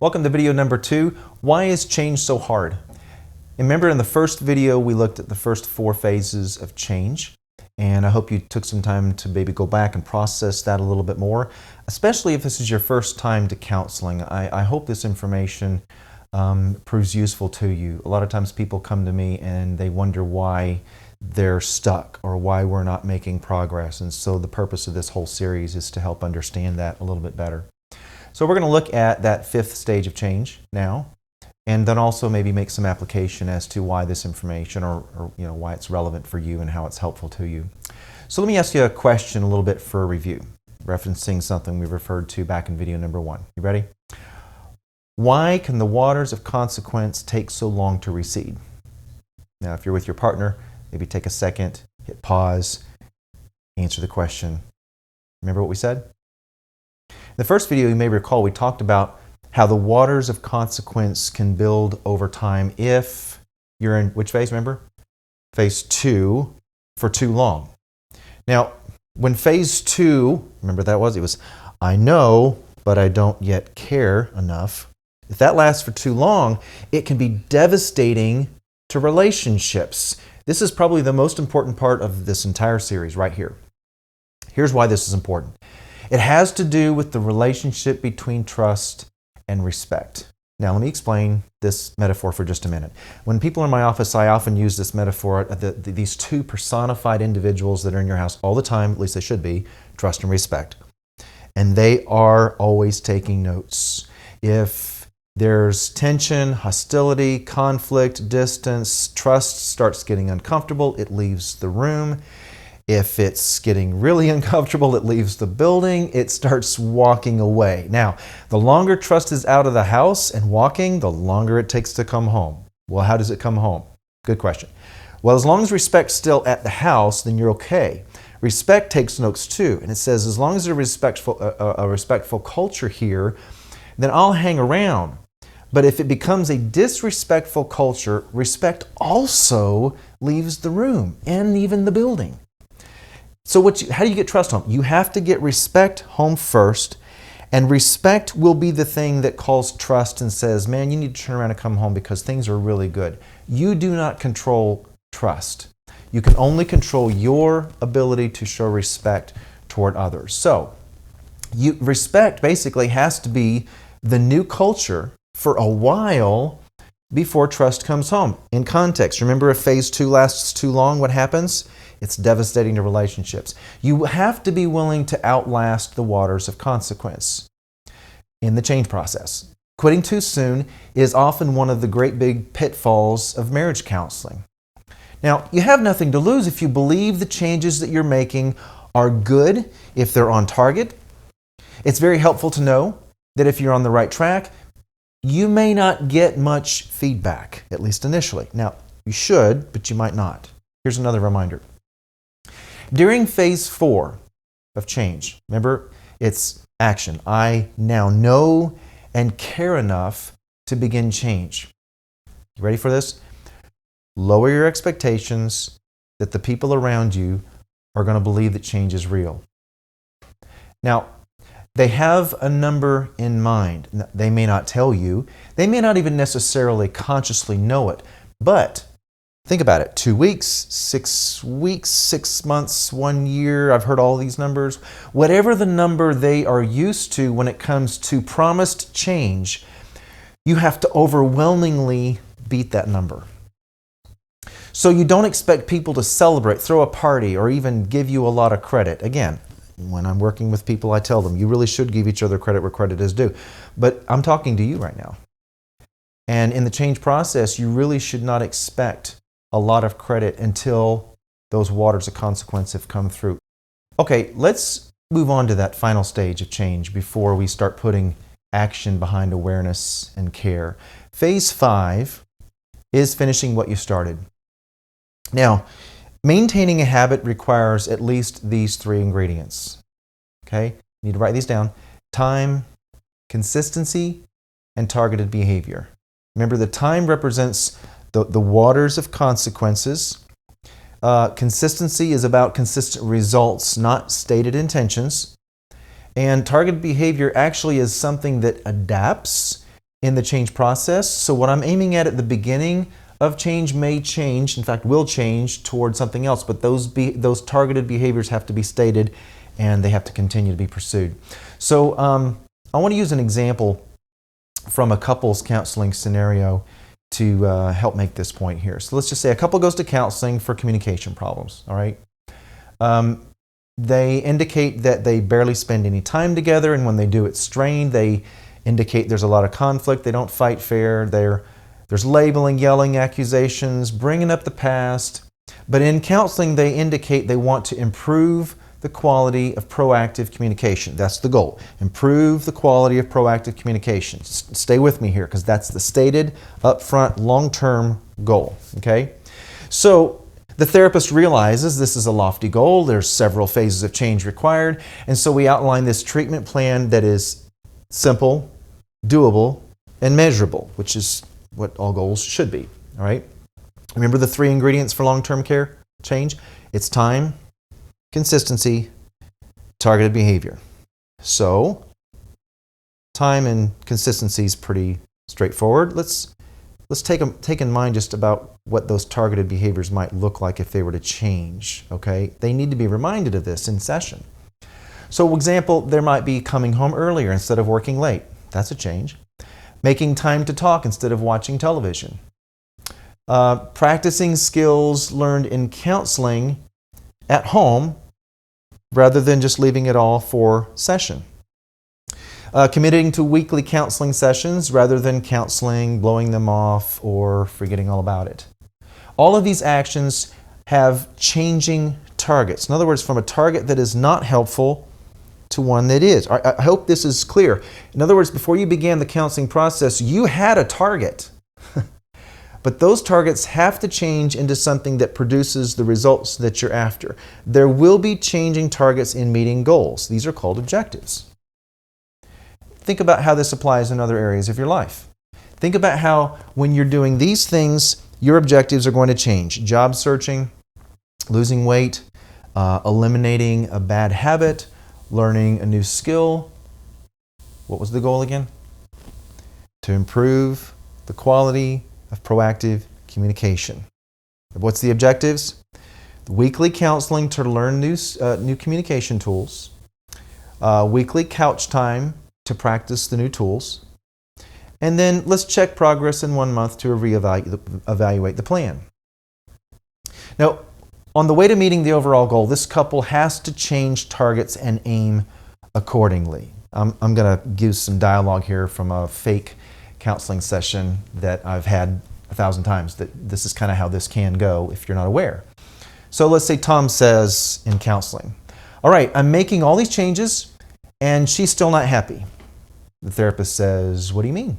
Welcome to video number 2. Why is change so hard? Remember in the first video we looked at the first 4 phases of change, and I hope you took some time to maybe go back and process that a little bit more, especially if this is your first time to counseling. I hope this information proves useful to you. A lot of times people come to me and they wonder why they're stuck or why we're not making progress, and so the purpose of this whole series is to help understand that a little bit better. So we're going to look at that 5th stage of change now, and then also maybe make some application as to why this information or why it's relevant for you and how it's helpful to you. So let me ask you a question a little bit for a review, referencing something we referred to back in video number 1. You ready? Why can the waters of consequence take so long to recede? Now, if you're with your partner, maybe take a second, hit pause, answer the question. Remember what we said? In the first video, you may recall, we talked about how the waters of consequence can build over time if you're in which phase, remember? Phase 2 for too long. Now, when phase 2, remember that was, it was, I know, but I don't yet care enough. If that lasts for too long, it can be devastating to relationships. This is probably the most important part of this entire series right here. Here's why this is important. It has to do with the relationship between trust and respect. Now, let me explain this metaphor for just a minute. When people are in my office, I often use this metaphor, these 2 personified individuals that are in your house all the time, at least they should be, trust and respect. And they are always taking notes. If there's tension, hostility, conflict, distance, trust starts getting uncomfortable, it leaves the room. If it's getting really uncomfortable, it leaves the building, it starts walking away. Now, the longer trust is out of the house and walking, the longer it takes to come home. Well, how does it come home? Good question. Well, as long as respect's still at the house, then you're okay. Respect takes notes too, and it says as long as there's a respectful culture here, then I'll hang around. But if it becomes a disrespectful culture, respect also leaves the room and even the building. So how do you get trust home? You have to get respect home first, and respect will be the thing that calls trust and says, man, you need to turn around and come home because things are really good. You do not control trust. You can only control your ability to show respect toward others. So respect basically has to be the new culture for a while before trust comes home. In context, remember if phase 2 lasts too long, what happens? It's devastating to relationships. You have to be willing to outlast the waters of consequence in the change process. Quitting too soon is often one of the great big pitfalls of marriage counseling. Now, you have nothing to lose if you believe the changes that you're making are good, if they're on target. It's very helpful to know that if you're on the right track, you may not get much feedback, at least initially. Now, you should, but you might not. Here's another reminder. During phase 4 of change, remember, it's action. I now know and care enough to begin change. You ready for this? Lower your expectations that the people around you are going to believe that change is real. Now, they have a number in mind. They may not tell you. They may not even necessarily consciously know it. But think about it. 2 weeks, 6 weeks, 6 months, 1 year. I've heard all these numbers. Whatever the number they are used to when it comes to promised change, you have to overwhelmingly beat that number. So you don't expect people to celebrate, throw a party, or even give you a lot of credit. Again, when I'm working with people, I tell them, you really should give each other credit where credit is due. But I'm talking to you right now. And in the change process, you really should not expect a lot of credit until those waters of consequence have come through. Okay, let's move on to that final stage of change before we start putting action behind awareness and care. Phase 5 is finishing what you started. Now, maintaining a habit requires at least these 3 ingredients. Okay? You need to write these down. Time, consistency, and targeted behavior. Remember, the time represents the waters of consequences. Consistency is about consistent results, not stated intentions. And targeted behavior actually is something that adapts in the change process. So what I'm aiming at the beginning of change may change, in fact will change towards something else, but those targeted behaviors have to be stated and they have to continue to be pursued. So I want to use an example from a couples counseling scenario to help make this point here. So let's just say a couple goes to counseling for communication problems, all right? They indicate that they barely spend any time together, and when they do, it's strained. They indicate there's a lot of conflict. They don't fight fair. There's labeling, yelling, accusations, bringing up the past. But in counseling, they indicate they want to improve the quality of proactive communication. That's the goal. Improve the quality of proactive communication. Stay with me here, because that's the stated, upfront, long-term goal. Okay? So the therapist realizes this is a lofty goal. There's several phases of change required. And so we outline this treatment plan that is simple, doable, and measurable, which is what all goals should be. All right? Remember the 3 ingredients for long-term care change? It's time, consistency, targeted behavior. So, time and consistency is pretty straightforward. Let's take in mind just about what those targeted behaviors might look like if they were to change. Okay, they need to be reminded of this in session. So, example, there might be coming home earlier instead of working late. That's a change. Making time to talk instead of watching television. Practicing skills learned in counseling at home rather than just leaving it all for session. Committing to weekly counseling sessions rather than counseling, blowing them off, or forgetting all about it. All of these actions have changing targets. In other words, from a target that is not helpful to one that is. I hope this is clear. In other words, before you began the counseling process, you had a target. But those targets have to change into something that produces the results that you're after. There will be changing targets in meeting goals. These are called objectives. Think about how this applies in other areas of your life. Think about how when you're doing these things, your objectives are going to change. Job searching, losing weight, eliminating a bad habit, learning a new skill. What was the goal again? To improve the quality of proactive communication. What's the objectives? The weekly counseling to learn new communication tools. Weekly couch time to practice the new tools. And then let's check progress in 1 month to evaluate the plan. Now, on the way to meeting the overall goal, this couple has to change targets and aim accordingly. I'm going to give some dialogue here from a fake counseling session that I've had 1,000 times, that this is kind of how this can go if you're not aware. So let's say Tom says in counseling, all right, I'm making all these changes and she's still not happy. The therapist says, what do you mean?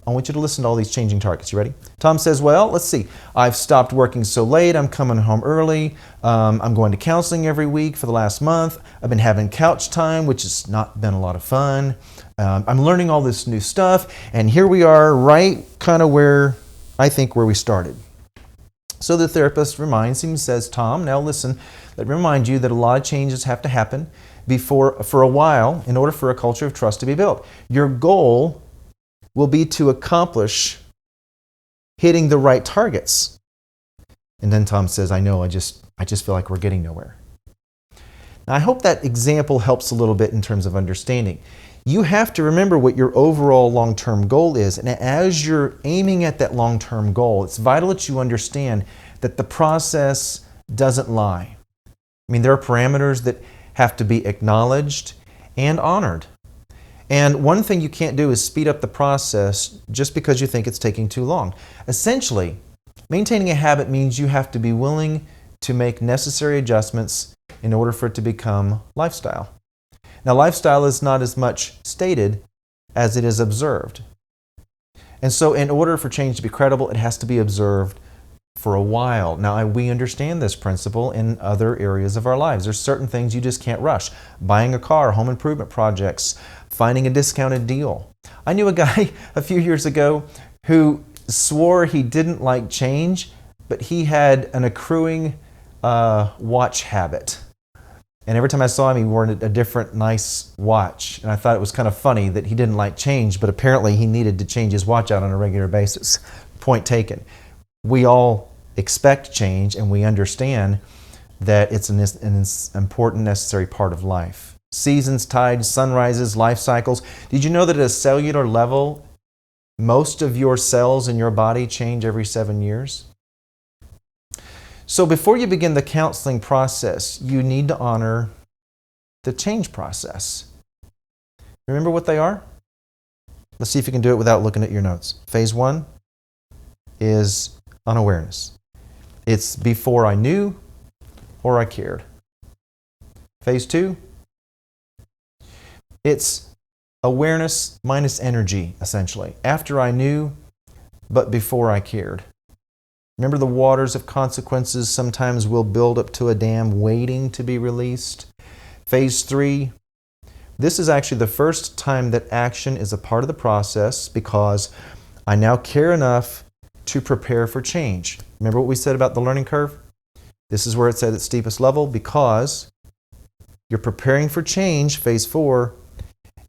I want you to listen to all these changing targets. You ready? Tom says, well, let's see. I've stopped working so late. I'm coming home early. I'm going to counseling every week for the last month. I've been having couch time, which has not been a lot of fun. I'm learning all this new stuff. And here we are right kind of where we started. So the therapist reminds him, says, Tom, now listen, let me remind you that a lot of changes have to happen for a while in order for a culture of trust to be built. Your goal will be to accomplish hitting the right targets. And then Tom says, I know, I just feel like we're getting nowhere. Now, I hope that example helps a little bit in terms of understanding. You have to remember what your overall long-term goal is. And as you're aiming at that long-term goal, it's vital that you understand that the process doesn't lie. I mean, there are parameters that have to be acknowledged and honored. And one thing you can't do is speed up the process just because you think it's taking too long. Essentially, maintaining a habit means you have to be willing to make necessary adjustments in order for it to become lifestyle. Now, lifestyle is not as much stated as it is observed. And so in order for change to be credible, it has to be observed for a while. Now, we understand this principle in other areas of our lives. There's certain things you just can't rush. Buying a car, home improvement projects, finding a discounted deal. I knew a guy a few years ago who swore he didn't like change, but he had an accruing watch habit. And every time I saw him, he wore a different nice watch. And I thought it was kind of funny that he didn't like change, but apparently he needed to change his watch out on a regular basis. Point taken. We all expect change, and we understand that it's an important, necessary part of life. Seasons, tides, sunrises, life cycles. Did you know that at a cellular level, most of your cells in your body change every 7 years? So before you begin the counseling process, you need to honor the change process. Remember what they are? Let's see if you can do it without looking at your notes. Phase 1 is unawareness. It's before I knew or I cared. Phase 2, it's awareness minus energy, essentially. After I knew, but before I cared. Remember, the waters of consequences sometimes will build up to a dam waiting to be released. Phase 3, this is actually the first time that action is a part of the process because I now care enough to prepare for change. Remember what we said about the learning curve? This is where it's at its steepest level because you're preparing for change, phase 4,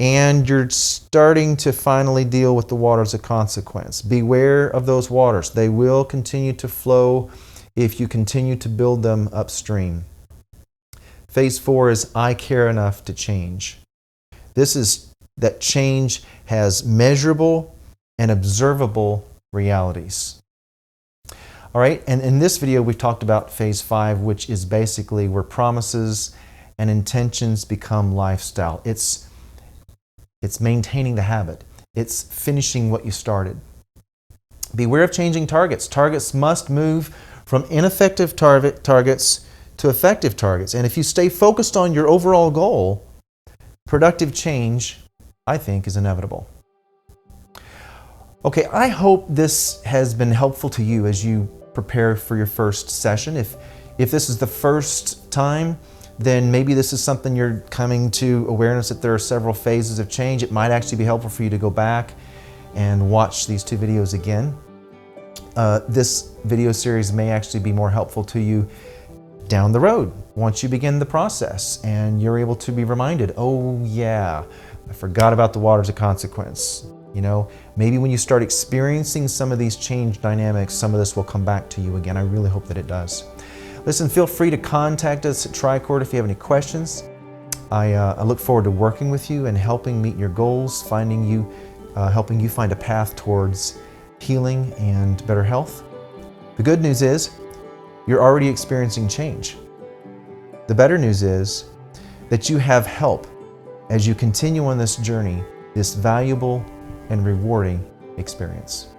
and you're starting to finally deal with the waters of consequence. Beware of those waters. They will continue to flow if you continue to build them upstream. Phase 4 is I care enough to change. This is that change has measurable and observable realities. All right, and in this video we've talked about phase 5, which is basically where promises and intentions become lifestyle. It's maintaining the habit. It's finishing what you started. Beware of changing targets. Targets must move from ineffective targets to effective targets. And if you stay focused on your overall goal, productive change, I think, is inevitable. Okay, I hope this has been helpful to you as you prepare for your first session. If this is the first time, then maybe this is something you're coming to awareness that there are several phases of change. It might actually be helpful for you to go back and watch these 2 videos again. This video series may actually be more helpful to you down the road once you begin the process and you're able to be reminded, oh yeah, I forgot about the waters of consequence. You know, maybe when you start experiencing some of these change dynamics, some of this will come back to you again. I really hope that it does. Listen, feel free to contact us at Tricord if you have any questions. I look forward to working with you and helping meet your goals, helping you find a path towards healing and better health. The good news is you're already experiencing change. The better news is that you have help as you continue on this journey, this valuable and rewarding experience.